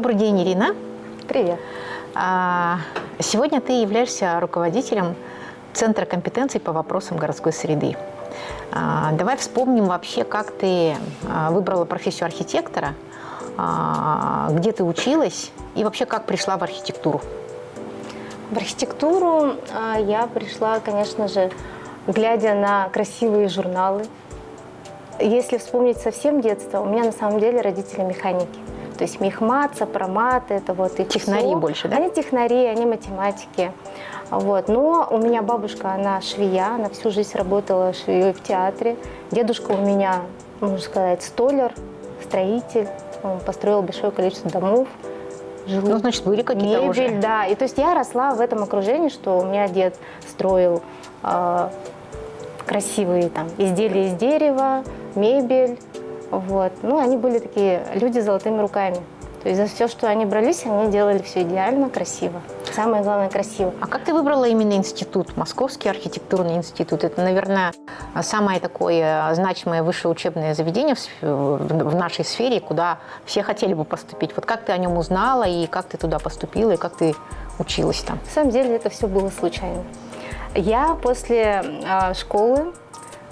Добрый день, Ирина. Привет. Сегодня ты являешься руководителем Центра компетенций по вопросам городской среды. Давай вспомним вообще, как ты выбрала профессию архитектора, где ты училась и вообще как пришла в архитектуру. В архитектуру я пришла, конечно же, глядя на красивые журналы. Если вспомнить совсем детство, у меня на самом деле родители механики. То есть мехмат, сопромат, это вот их технари все. Больше, да? Они технари, они математики. Вот. Но у меня бабушка, она швея, она всю жизнь работала швеей в театре. Дедушка у меня, можно сказать, столяр, строитель. Он построил большое количество домов. Ну, значит, были какие-то мебель, уже. Да. И то есть я росла в этом окружении, что у меня дед строил красивые там изделия из дерева, мебель. Вот. Ну, они были такие люди с золотыми руками. То есть за все, что они брались, они делали все идеально, красиво. Самое главное, красиво. А как ты выбрала именно институт, Московский архитектурный институт? Это, наверное, самое такое значимое высшее учебное заведение в нашей сфере, куда все хотели бы поступить. Вот как ты о нем узнала, и как ты туда поступила, и как ты училась там? На самом деле это все было случайно. Я после школы,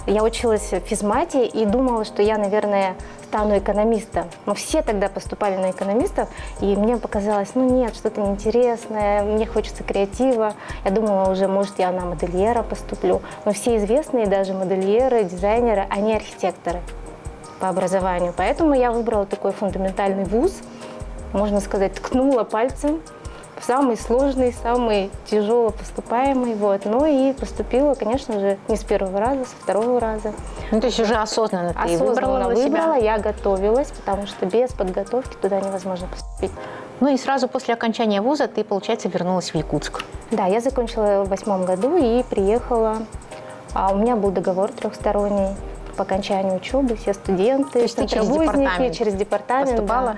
я училась в физмате и думала, что я, наверное, стану экономистом. Но все тогда поступали на экономистов, и мне показалось, ну нет, что-то неинтересное, мне хочется креатива. Я думала уже, может, я на модельера поступлю. Но все известные даже модельеры, дизайнеры, они архитекторы по образованию. Поэтому я выбрала такой фундаментальный вуз, можно сказать, ткнула пальцем. Самый сложный, самый тяжело поступаемый. Вот. Ну и поступила, конечно же, не с первого раза, со второго раза. Ну, то есть уже осознанно ты выбрала себя? Я готовилась, потому что без подготовки туда невозможно поступить. Ну и сразу после окончания вуза ты, получается, вернулась в Якутск. Да, я закончила в 2008 году и приехала. У меня был договор трехсторонний по окончанию учебы, все студенты, то есть ты через департамент поступала? Да.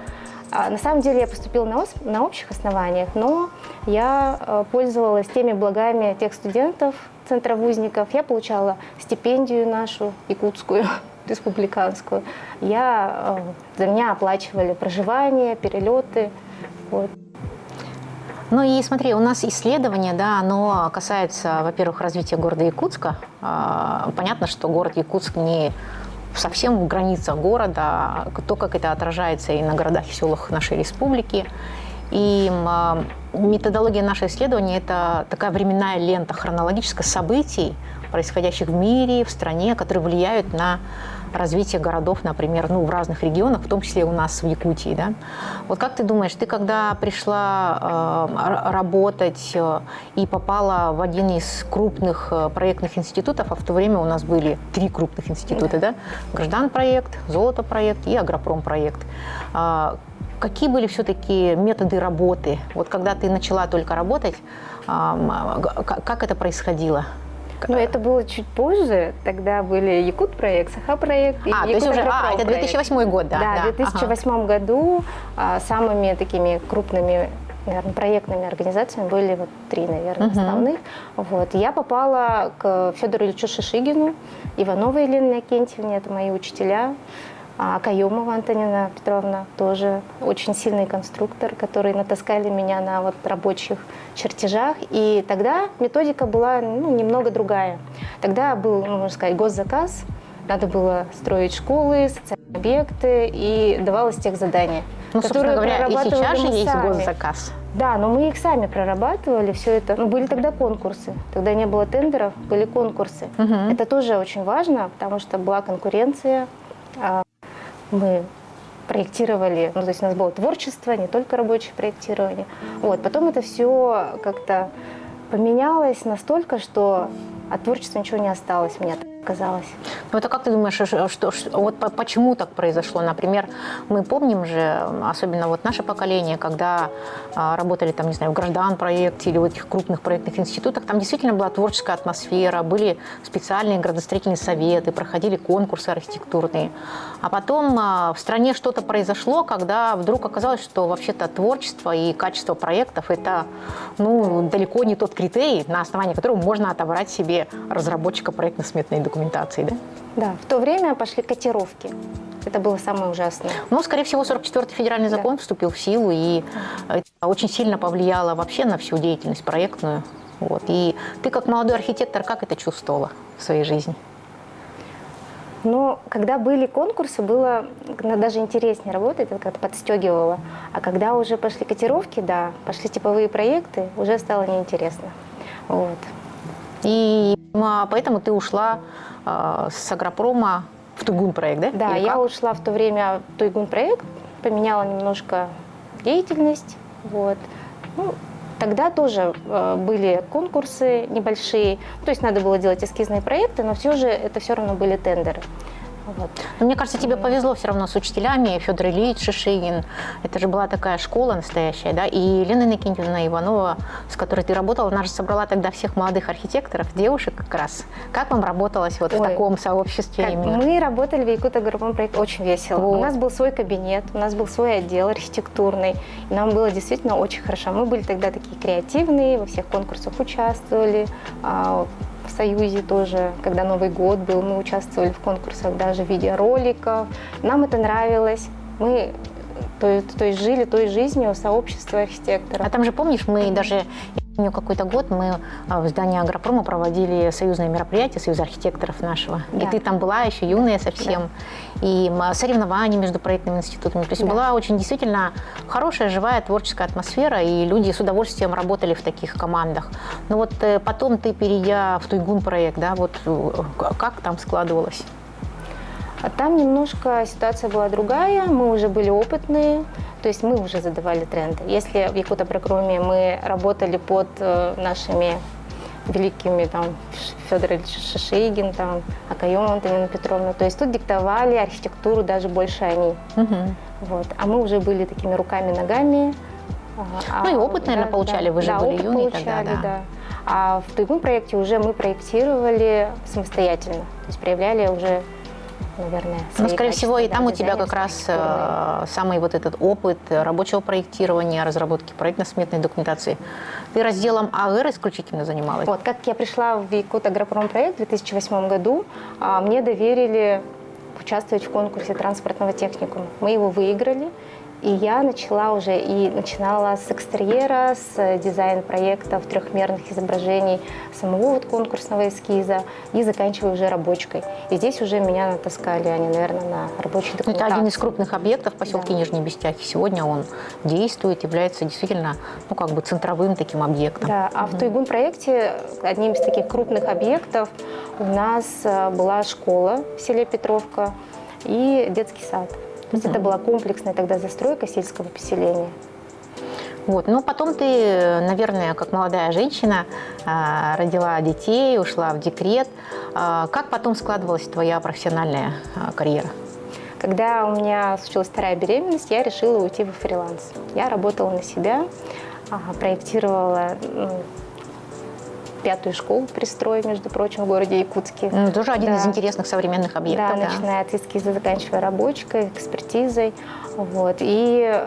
На самом деле я поступила на общих основаниях, но я пользовалась теми благами тех студентов, центровузников. Я получала стипендию нашу, якутскую, республиканскую. За меня оплачивали проживание, перелеты. Вот. Ну и смотри, у нас исследование, да, оно касается, во-первых, развития города Якутска. Понятно, что город Якутск не совсем в границах города, то, как это отражается и на городах и селах нашей республики. И методология нашего исследования – это такая временная лента хронологическая событий, происходящих в мире, в стране, которые влияют на развитие городов, например, в разных регионах, в том числе у нас в Якутии. Да? Вот как ты думаешь, ты когда пришла работать и попала в один из крупных проектных институтов, а в то время у нас были 3 крупных института, да? Граждан-проект, Золото-проект и Агропром-проект. Какие были все-таки методы работы? Вот когда ты начала только работать, как это происходило? Ну, это было чуть позже. Тогда были Якут-проект, Саха-проект и это 2008 год, да? Да, в 2008 году самыми такими крупными, наверное, проектными организациями были 3, наверное, основных. Вот. Я попала к Федору Ильичу Шишигину, Ивановой Елене Акентьевне, это мои учителя. Каемова Антонина Петровна, тоже очень сильный конструктор, которые натаскали меня на рабочих чертежах. И тогда методика была немного другая. Тогда был, можно сказать, госзаказ, надо было строить школы, социальные объекты, и давалось техзадание. Собственно говоря, и сейчас же есть госзаказ. Да, но мы их сами прорабатывали, все это. Были тогда конкурсы, тогда не было тендеров, были конкурсы. Это тоже очень важно, потому что была конкуренция. Мы проектировали, то есть у нас было творчество, не только рабочее проектирование. Вот. Потом это все как-то поменялось настолько, что от творчества ничего не осталось, мне так казалось. Ну, это как ты думаешь, почему так произошло? Например, мы помним же, особенно наше поколение, когда работали там, не знаю, в Граждан-проекте или в этих крупных проектных институтах, там действительно была творческая атмосфера, были специальные градостроительные советы, проходили конкурсы архитектурные. А потом в стране что-то произошло, когда вдруг оказалось, что вообще-то творчество и качество проектов – это далеко не тот критерий, на основании которого можно отобрать себе разработчика проектно-сметной документации, да? Да, в то время пошли котировки. Это было самое ужасное. Ну, скорее всего, 44-й федеральный закон вступил в силу и это очень сильно повлияло вообще на всю деятельность проектную. Вот. И ты, как молодой архитектор, как это чувствовала в своей жизни? Но когда были конкурсы, было даже интереснее работать, это как-то подстегивало. А когда уже пошли котировки, да, пошли типовые проекты, уже стало неинтересно. Вот. И поэтому ты ушла с агропрома в Туйгун проект, да? Да, Или я как? ушла в то время в Туйгун проект, поменяла немножко деятельность. Вот. Ну, тогда тоже были конкурсы небольшие, то есть надо было делать эскизные проекты, но все же это все равно были тендеры. Вот. Но мне кажется, тебе повезло все равно с учителями. Федор Ильич Шишигин. Это же была такая школа настоящая, да? И Елена Иннокентьевна Иванова, с которой ты работала, она же собрала тогда всех молодых архитекторов, девушек как раз. Как вам работалось вот в таком сообществе именно? Мы работали в Якут-агропром проекте очень весело. Вот. У нас был свой кабинет, у нас был свой отдел архитектурный. И нам было действительно очень хорошо. Мы были тогда такие креативные, во всех конкурсах участвовали. В Союзе тоже, когда Новый год был, мы участвовали в конкурсах даже в виде роликов. Нам это нравилось. Мы то есть жили той жизнью сообщества архитекторов. А там же, помнишь, мы даже, я помню, какой-то год мы в здании агропрома проводили союзное мероприятие, союз архитекторов нашего. Да. И ты там была еще юная совсем. И соревнования между проектными институтами. То есть Да. была очень действительно хорошая, живая творческая атмосфера, и люди с удовольствием работали в таких командах. Но вот потом ты, перейдя в Туйгун проект, да, вот как там складывалось? А там немножко ситуация была другая, мы уже были опытные, то есть мы уже задавали тренды. Если в Якут-агропроме мы работали под нашими великими, там, Федор Ильич Шишигин, там, Акаём Антонина Петровна, то есть тут диктовали архитектуру даже больше они. Вот. А мы уже были такими руками, ногами. Ну и опыт, наверное, получали, вы же были опыт юные получали, тогда, да. А в Туйгун проекте уже мы проектировали самостоятельно, то есть проявляли уже, наверное, Ну, свои скорее всего, и качества, там да, у тебя как раз дизайнерские, самый вот этот опыт рабочего проектирования, разработки проектно-сметной документации. Ты разделом АР исключительно занималась? Вот, как я пришла в Якут-агропром проект в 2008 году, мне доверили участвовать в конкурсе транспортного техникума. Мы его выиграли, и я начинала с экстерьера, с дизайн-проектов, трехмерных изображений самого вот конкурсного эскиза и заканчивая уже рабочкой. И здесь уже меня натаскали они, наверное, на рабочей Это документации. один из крупных объектов в поселке Да. Нижние Бестяхи. Сегодня он действует, является действительно, ну, как бы центровым таким объектом. Да, а в Туйгун проекте одним из таких крупных объектов у нас была школа в селе Петровка и детский сад. То есть это была комплексная тогда застройка сельского поселения. Вот. Но потом ты, наверное, как молодая женщина, родила детей, ушла в декрет. Как потом складывалась твоя профессиональная карьера? Когда у меня случилась вторая беременность, я решила уйти во фриланс. Я работала на себя, проектировала пятую школу «Пристрой», между прочим, в городе Якутске. Тоже один Да. из интересных современных объектов. Да, начиная от эскиза, заканчивая рабочкой, экспертизой. Вот. И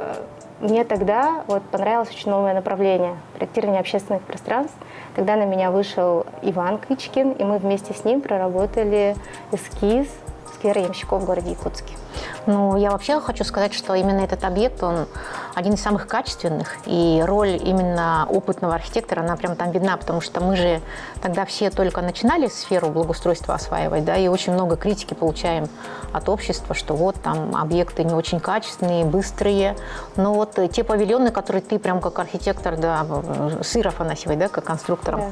мне тогда вот понравилось очень новое направление – проектирование общественных пространств. Тогда на меня вышел Иван Кычкин, и мы вместе с ним проработали эскиз сквера ямщиков в городе Якутске. Ну, я вообще хочу сказать, что именно этот объект, он один из самых качественных, и роль именно опытного архитектора, она прям там видна, потому что мы же тогда все только начинали сферу благоустройства осваивать, да, и очень много критики получаем от общества, что вот там объекты не очень качественные, быстрые, но вот те павильоны, которые ты прям как архитектор, да, с Ирой Афанасьевой, да, как конструктором, Да.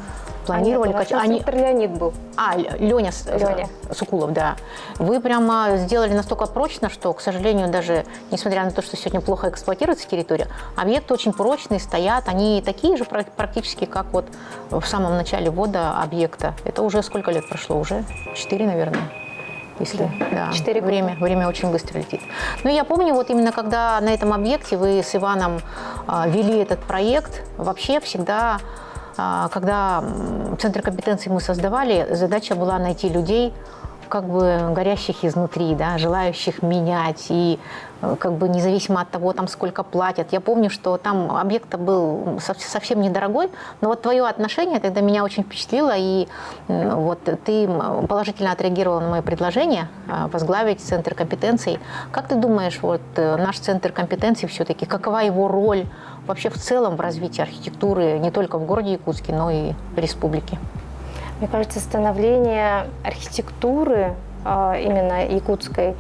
планировали. У нас конструктор Леонид был. Леня Леня. Сукулов, да. Вы прямо сделали настолько прочно, что, к сожалению, даже несмотря на то, что сегодня плохо эксплуатируется территория, объекты очень прочные, стоят, они такие же практически, как вот в самом начале ввода объекта. Это уже сколько лет прошло? Уже 4, наверное. Если, да, 4 года. время очень быстро летит. Но я помню, вот именно когда на этом объекте вы с Иваном вели этот проект, вообще всегда, когда Центр компетенции мы создавали, задача была найти людей, как бы горящих изнутри, да, желающих менять, и как бы независимо от того, там, сколько платят. Я помню, что там объект был совсем недорогой, но вот твое отношение тогда меня очень впечатлило, и вот ты положительно отреагировала на мое предложение возглавить Центр компетенций. Как ты думаешь, вот наш Центр компетенций все-таки, какова его роль вообще в целом в развитии архитектуры не только в городе Якутске, но и в республике? Мне кажется, становление архитектуры именно якутской,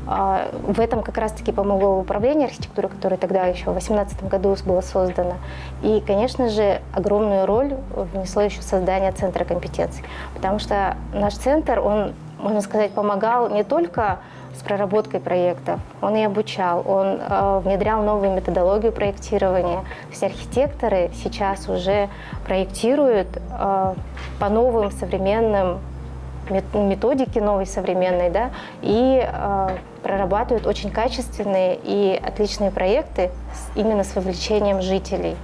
в этом как раз-таки помогло управление архитектурой, которое тогда еще в 2018 году было создано. И, конечно же, огромную роль внесло еще создание Центра компетенций. Потому что наш центр, он, можно сказать, помогал не только с проработкой проектов, он и обучал, он внедрял новую методологию проектирования. То есть архитекторы сейчас уже проектируют по новым современным методике новой современной, да, и прорабатывают очень качественные и отличные проекты именно с вовлечением жителей.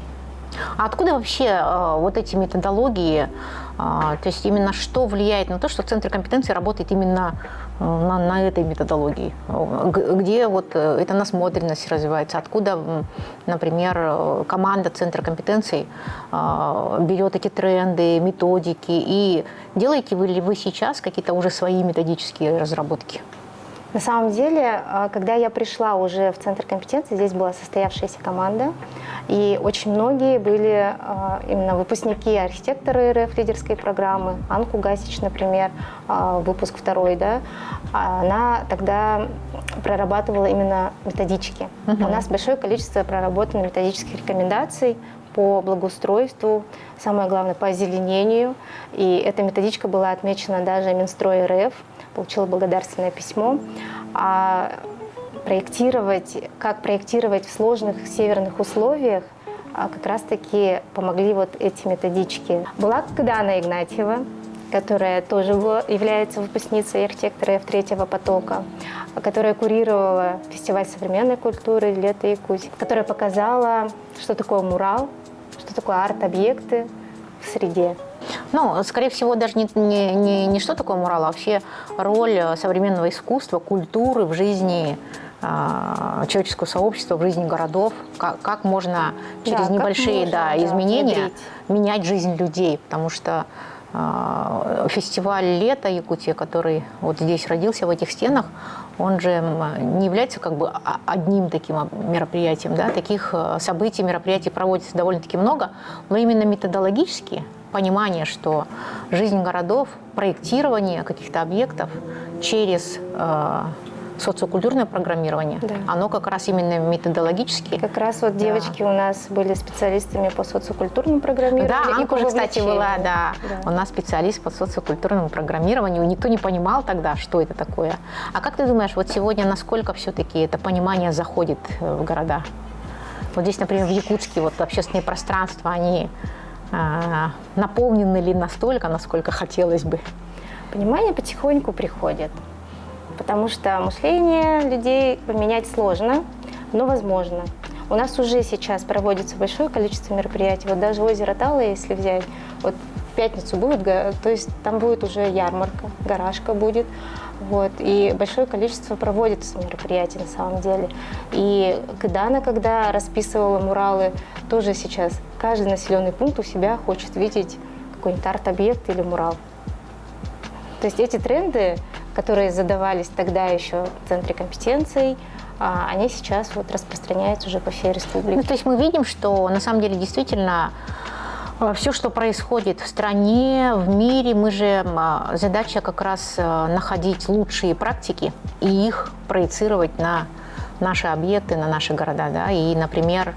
А откуда вообще вот эти методологии, то есть именно что влияет на то, что Центр компетенции работает именно на этой методологии? Где вот эта насмотренность развивается? Откуда, например, команда Центра компетенций берет эти тренды, методики? И делаете ли вы сейчас какие-то уже свои методические разработки? На самом деле, когда я пришла уже в Центр компетенции, здесь была состоявшаяся команда, и очень многие были именно выпускники архитекторы РФ лидерской программы. Анку Гасич, например, выпуск 2, да, она тогда прорабатывала именно методички. У нас большое количество проработанных методических рекомендаций по благоустройству, самое главное, по озеленению. И эта методичка была отмечена даже Минстрой РФ, получила благодарственное письмо. А как проектировать в сложных северных условиях, как раз-таки помогли вот эти методички. Была Дана Игнатьева, которая тоже является выпускницей архитектора F3 потока, которая курировала фестиваль современной культуры «Лето Якутии», которая показала, что такое мурал, что такое арт-объекты в среде. Ну, скорее всего, даже не что такое мурал, а вообще роль современного искусства, культуры в жизни человеческого сообщества, в жизни городов, как можно через небольшие изменения менять жизнь людей, потому что фестиваль «Лето Якутии», который вот здесь родился, в этих стенах, он же не является как бы одним таким мероприятием, да? Таких событий, мероприятий проводится довольно-таки много, но именно методологически понимание, что жизнь городов, проектирование каких-то объектов через социокультурное программирование, да, оно как раз именно методологически. Как раз вот девочки у нас были специалистами по социокультурному программированию. Да, Анка уже, кстати, была, да, у нас специалист по социокультурному программированию. Никто не понимал тогда, что это такое. А как ты думаешь, вот сегодня насколько все-таки это понимание заходит в города? Вот здесь, например, в Якутске вот общественные пространства, они наполнены ли настолько, насколько хотелось бы? Понимание потихоньку приходит. Потому что мышление людей поменять сложно, но возможно. У нас уже сейчас проводится большое количество мероприятий. Вот даже озеро Тала, если взять, вот в пятницу будет, то есть там будет уже ярмарка, гаражка будет. Вот, и большое количество проводится мероприятий на самом деле. И Дана, когда расписывала муралы, тоже сейчас каждый населенный пункт у себя хочет видеть какой-нибудь арт-объект или мурал. То есть эти тренды, которые задавались тогда еще в Центре компетенций, они сейчас вот распространяются уже по всей республике. Ну, то есть мы видим, что на самом деле действительно все, что происходит в стране, в мире, мы же задача как раз находить лучшие практики и их проецировать на наши объекты, на наши города. Да? И, например,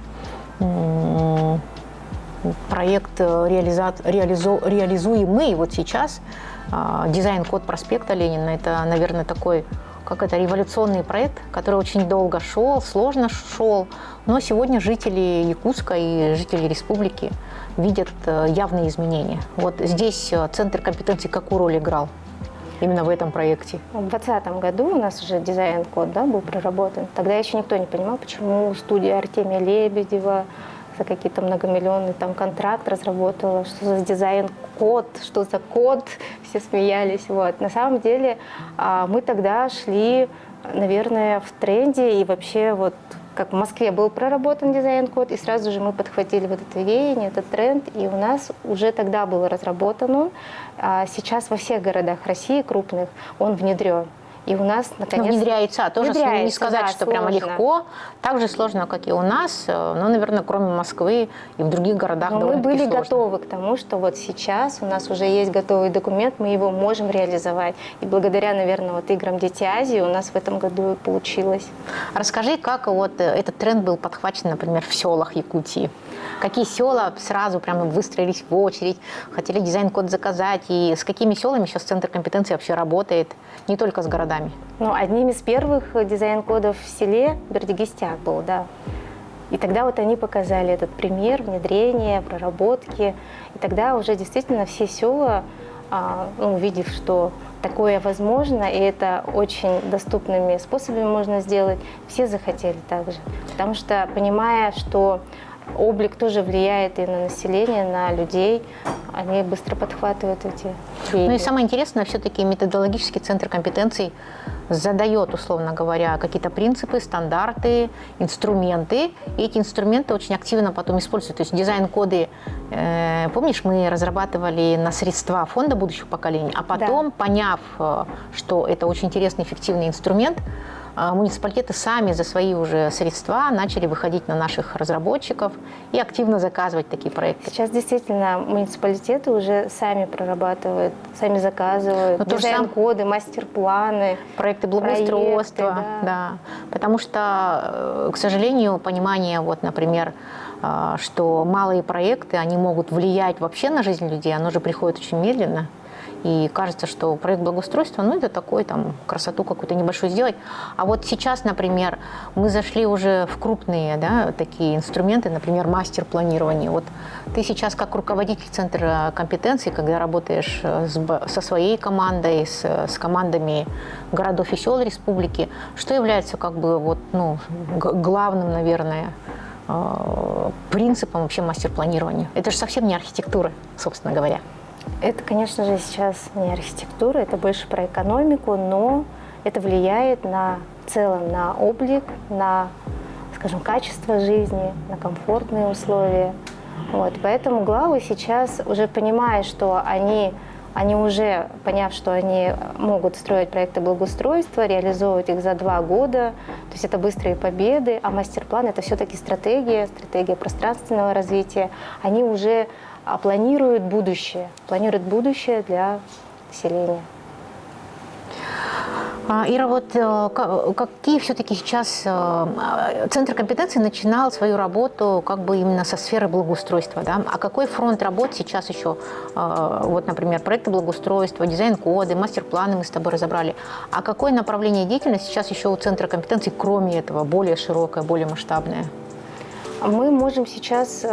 проект реализуемый вот сейчас, дизайн-код проспекта Ленина, это, наверное, такой, как это, революционный проект, который очень долго шел, сложно шел, но сегодня жители Якутска и жители республики видят явные изменения. Вот здесь Центр компетенций какую роль играл именно в этом проекте? В 2020 году у нас уже дизайн-код, да, был проработан. Тогда еще никто не понимал, почему студия Артемия Лебедева за какие-то многомиллионный там контракт разработала, что за дизайн-код, что за код, все смеялись. Вот. На самом деле мы тогда шли, наверное, в тренде, и вообще вот как в Москве был проработан дизайн-код, и сразу же мы подхватили вот это веяние, этот тренд, и у нас уже тогда был разработан он. А сейчас во всех городах России крупных он внедрен. И у нас, наконец... внедряется, тоже внедряется, не сказать, да, что сложно. прямо легко. Так же сложно, как и у нас, но, наверное, кроме Москвы и в других городах Но мы довольно-таки были сложно. готовы к тому, что вот сейчас у нас уже есть готовый документ, мы его можем реализовать. И благодаря, наверное, вот играм «Дети Азии» у нас в этом году и получилось. Расскажи, как вот этот тренд был подхвачен, например, в селах Якутии? Какие села сразу прямо выстроились в очередь, хотели дизайн-код заказать, и с какими селами сейчас Центр компетенции вообще работает, не только с городами? Ну, одним из первых дизайн-кодов в селе Бердигистяк был, да. И тогда вот они показали этот пример внедрения, проработки. И тогда уже действительно все села, увидев, что такое возможно, и это очень доступными способами можно сделать, все захотели так же. Потому что, понимая, что облик тоже влияет и на население, на людей, они быстро подхватывают эти веяния. Ну и самое интересное, все-таки методологический центр компетенций задает, условно говоря, какие-то принципы, стандарты, инструменты. И эти инструменты очень активно потом используют. То есть дизайн-коды, помнишь, мы разрабатывали на средства фонда будущих поколений, а потом, поняв, что это очень интересный, эффективный инструмент, муниципалитеты сами за свои уже средства начали выходить на наших разработчиков и активно заказывать такие проекты. Сейчас действительно муниципалитеты уже сами прорабатывают, сами заказывают дизайн-коды, мастер-планы, проекты благоустройства. проекты, да. Потому что, к сожалению, понимание, вот, например, что малые проекты, они могут влиять вообще на жизнь людей, оно же приходит очень медленно. И кажется, что проект благоустройства, ну, это такой, там, красоту какую-то небольшую сделать. А вот сейчас, например, мы зашли уже в крупные, да, такие инструменты, например, мастер-планирование. Вот ты сейчас как руководитель Центра компетенций, когда работаешь со своей командой, с командами городов и сел республики, что является, как бы, вот, ну, главным, наверное, принципом вообще мастер-планирования? Это же совсем не архитектура, собственно говоря. Это, конечно же, сейчас не архитектура, это больше про экономику, но это влияет в целом на облик, на, скажем, качество жизни, на комфортные условия. Вот. Поэтому главы сейчас уже понимая, что они уже, поняв, что они могут строить проекты благоустройства, реализовывать их за 2 года, то есть это быстрые победы, а мастер-план – это все-таки стратегия пространственного развития, они уже планируют будущее для населения. Ира, вот какие все-таки сейчас Центр компетенций начинал свою работу как бы именно со сферы благоустройства, да? А какой фронт работ сейчас еще, вот, например, проекты благоустройства, дизайн-коды, мастер-планы мы с тобой разобрали. А какое направление деятельности сейчас еще у Центра компетенций, кроме этого, более широкое, более масштабное? Мы можем сейчас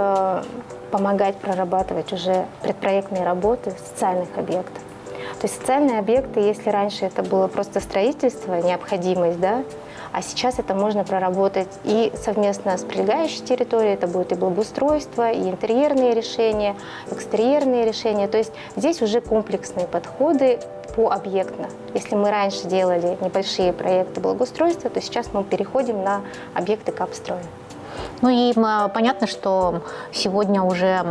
помогать прорабатывать уже предпроектные работы социальных объектов. То есть социальные объекты, если раньше это было просто строительство, необходимость, да, а сейчас это можно проработать и совместно с прилегающей территорией, это будет и благоустройство, и интерьерные решения, экстерьерные решения. То есть здесь уже комплексные подходы пообъектно. Если мы раньше делали небольшие проекты благоустройства, то сейчас мы переходим на объекты капстроя. Ну и понятно, что сегодня уже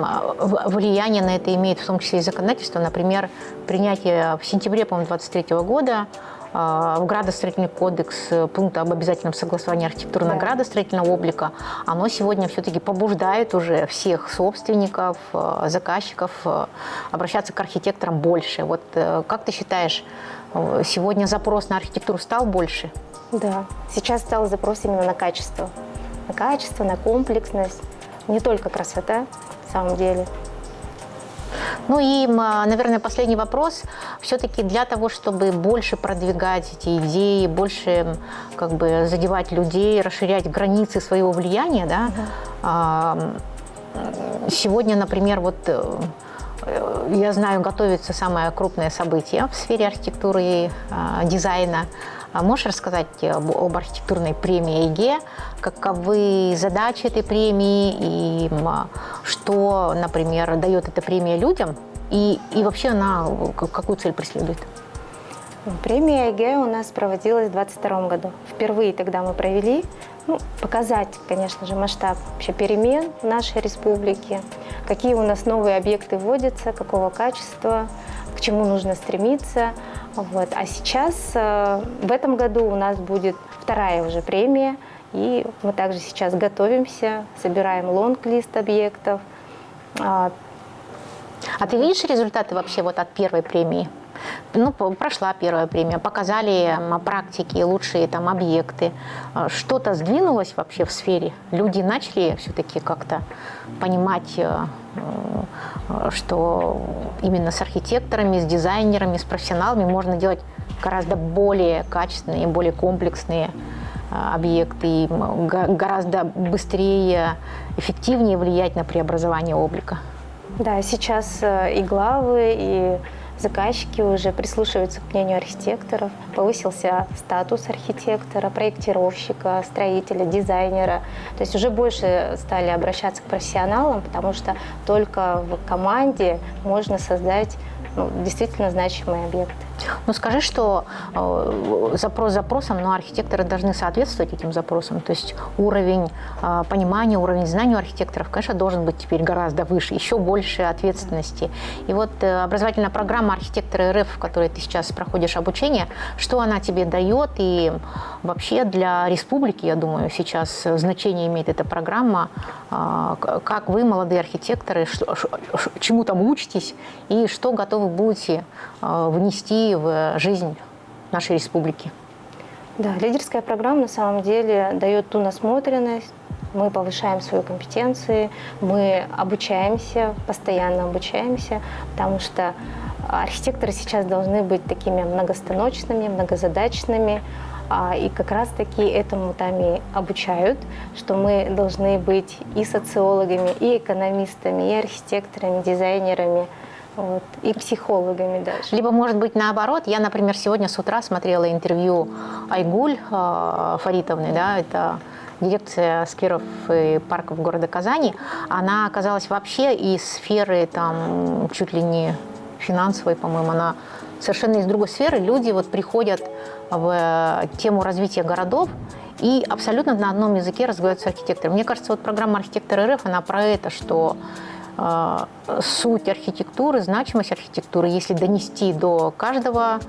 влияние на это имеет в том числе и законодательство. Например, принятие в сентябре, по-моему, 2023 года в градостроительный кодекс пункта об обязательном согласовании архитектурно-градостроительного облика, оно сегодня все-таки побуждает уже всех собственников, заказчиков обращаться к архитекторам больше. Вот как ты считаешь, сегодня запрос на архитектуру стал больше? Да, сейчас стал запрос именно на качество. На качество, на комплексность, не только красота, на самом деле. Ну и, наверное, последний вопрос. Все-таки для того, чтобы больше продвигать эти идеи, больше как бы задевать людей, расширять границы своего влияния, да, сегодня, например, вот я знаю, готовится самое крупное событие в сфере архитектуры и дизайна. Можешь рассказать об архитектурной премии ЕГЭ, каковы задачи этой премии и что, например, дает эта премия людям и вообще она какую цель преследует? Премия ЕГЭ у нас проводилась в 2022 году. Впервые тогда мы провели, показать, конечно же, масштаб вообще перемен в нашей республике, какие у нас новые объекты вводятся, какого качества, к чему нужно стремиться. Вот. А сейчас, в этом году у нас будет вторая уже премия, и мы также сейчас готовимся, собираем лонг-лист объектов. А ты видишь результаты вообще вот от первой премии? Прошла первая премия, показали практики, лучшие там объекты. Что-то сдвинулось вообще в сфере? Люди начали все-таки как-то понимать, что именно с архитекторами, с дизайнерами, с профессионалами можно делать гораздо более качественные, более комплексные объекты, и гораздо быстрее, эффективнее влиять на преобразование облика. Да, сейчас и главы, и заказчики уже прислушиваются к мнению архитекторов. Повысился статус архитектора, проектировщика, строителя, дизайнера. То есть уже больше стали обращаться к профессионалам, потому что только в команде можно создать действительно значимые объекты. Скажи, что запрос запросом, но архитекторы должны соответствовать этим запросам. То есть уровень понимания, уровень знаний у архитекторов, конечно, должен быть теперь гораздо выше, еще больше ответственности. И вот образовательная программа «Архитекторы РФ», в которой ты сейчас проходишь обучение, что она тебе дает? И вообще для республики, я думаю, сейчас значение имеет эта программа. Как вы, молодые архитекторы, чему там учитесь и что готовы будете внести в жизнь нашей республики? Да, лидерская программа на самом деле дает ту насмотренность, мы повышаем свои компетенции, мы обучаемся, постоянно обучаемся, потому что архитекторы сейчас должны быть такими многостаночными, многозадачными, и как раз-таки этому там и обучают, что мы должны быть и социологами, и экономистами, и архитекторами, дизайнерами, и психологами даже. Либо, может быть, наоборот. Я, например, сегодня с утра смотрела интервью Айгуль Фаритовны, да, это дирекция скверов и парков города Казани. Она оказалась вообще из сферы там чуть ли не финансовой, по-моему, она совершенно из другой сферы. Люди приходят в тему развития городов и абсолютно на одном языке разговаривают с архитектором. Мне кажется, программа «Архитекторы РФ», она про это, что суть архитектуры, значимость архитектуры, если донести до каждого,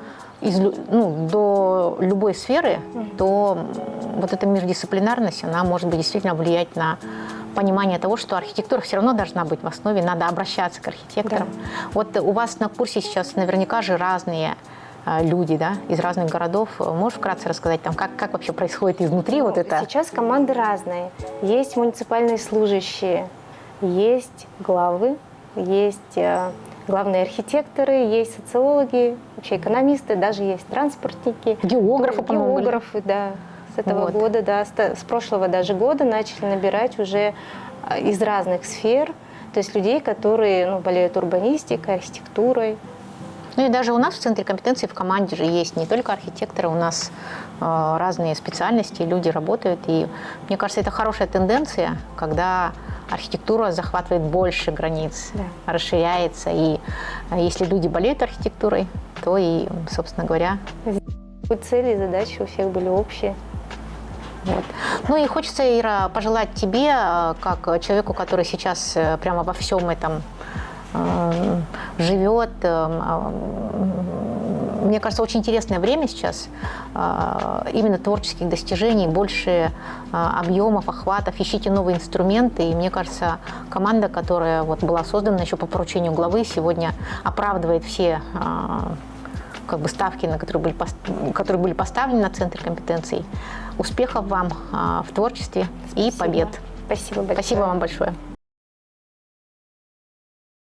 до любой сферы, то эта междисциплинарность, она может быть действительно влиять на понимание того, что архитектура все равно должна быть в основе, надо обращаться к архитекторам. Да. У вас на курсе сейчас наверняка же разные люди, да, из разных городов. Можешь вкратце рассказать, как вообще происходит изнутри это? Сейчас команды разные. Есть муниципальные служащие, есть главы, есть главные архитекторы, есть социологи, вообще экономисты, даже есть транспортники. Географы, по-моему. Географы, да. С этого года, да, с прошлого даже года начали набирать уже из разных сфер, то есть людей, которые болеют урбанистикой, архитектурой. И даже у нас в Центре компетенции в команде же есть не только архитекторы, у нас разные специальности, люди работают. И мне кажется, это хорошая тенденция, когда архитектура захватывает больше границ, да, расширяется. И если люди болеют архитектурой, то и, собственно говоря... Цели и задачи у всех были общие. И хочется, Ира, пожелать тебе, как человеку, который сейчас прямо во всем этом живет. Мне кажется, очень интересное время сейчас, именно творческих достижений, больше объемов, охватов, ищите новые инструменты. И мне кажется, команда, которая была создана еще по поручению главы, сегодня оправдывает все ставки, которые были поставлены на Центр компетенций. Успехов вам в творчестве. Спасибо. И побед. Спасибо большое. Спасибо вам большое.